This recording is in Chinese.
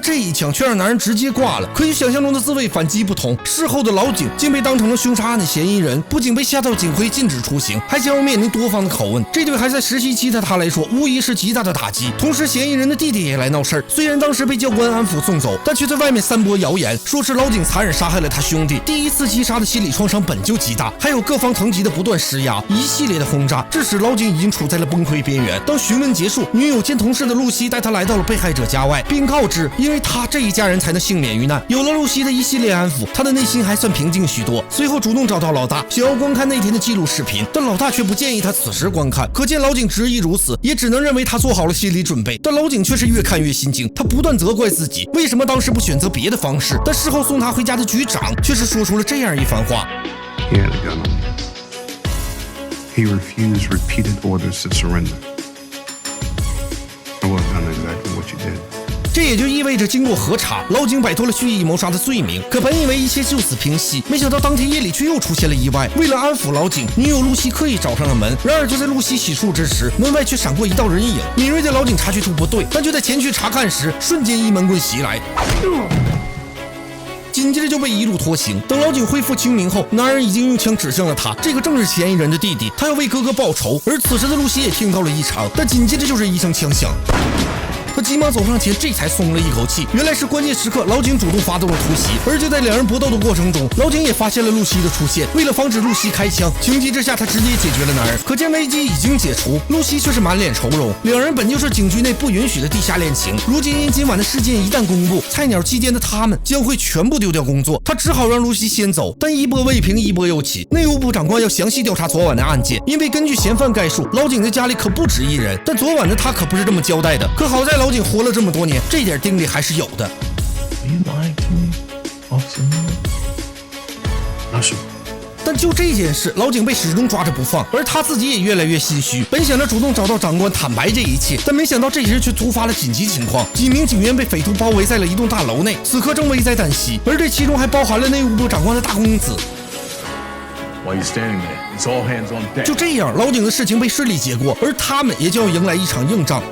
这一枪却让男人直接挂了。可与想象中的自卫反击不同，事后的老井竟被当成了凶杀案的嫌疑人，不仅被吓到警徽禁止出行，还将要面临多方的拷问。这对还在实习期的他来说，无疑是极大的打击。同时，嫌疑人的弟弟也来闹事儿，虽然当时被教官安抚送走，但却在外面散播谣言，说是老井残忍杀害了他兄弟。第一次击杀的心理创伤本就极大，还有各方层级的不断施压，一系列的轰炸，致使老井已经处在了崩溃边缘。当询问结束，女友兼同事的露西带他来到了被害者家外，并告知，因为他这一家人才能幸免于难。有了露西的一系列安抚，他的内心还算平静许多。随后主动找到老大，想要观看那天的记录视频，但老大却不建议他此时观看。可见老井执意如此，也只能认为他做好了心理准备。但老井却是越看越心惊，他不断责怪自己为什么当时不选择别的方式。但事后送他回家的局长却是说出了这样一番话。He had a gun on him. He refused repeated orders to surrender. I would have done exactly what you did. 这也就意味着，经过核查，老井摆脱了蓄意谋杀的罪名。可本以为一切就此平息，没想到当天夜里却又出现了意外。为了安抚老井，女友露西刻意找上了门。然而就在露西洗漱之时，门外却闪过一道人影。敏锐的老井察觉出不对，但就在前去查看时，瞬间一闷棍袭来。紧接着就被一路拖行。等老井恢复清明后，男人已经用枪指向了他，这个正是嫌疑人的弟弟，他要为哥哥报仇。而此时的露西也听到了异常，但紧接着就是一声枪响。他急忙走上前，这才松了一口气。原来是关键时刻，老井主动发动了突袭。而就在两人搏斗的过程中，老井也发现了露西的出现。为了防止露西开枪，情急之下他直接解决了男人。可见危机已经解除，露西却是满脸愁容。两人本就是警局内不允许的地下恋情，如今因今晚的事件一旦公布，菜鸟期间的他们将会全部丢掉工作。他只好让露西先走，但一波未平一波又起。内务部长官要详细调查昨晚的案件，因为根据嫌犯概述，老井的家里可不止一人。但昨晚的他可不是这么交代的。可好在老井活了这么多年，这点定力还是有的。 Are you lying to me, Officer Miller? No, sir. 但就这件事，老井被始终抓着不放，而他自己也越来越心虚。本想着主动找到长官坦白这一切，但没想到这时却突发了紧急情况，几名警员被匪徒包围在了一栋大楼内，此刻正危在旦夕，而这其中还包含了内务部长官的大公子。 Why are you standing there? It's all hands on deck. 就这样，老井的事情被顺利结果，而他们也就要迎来一场硬仗。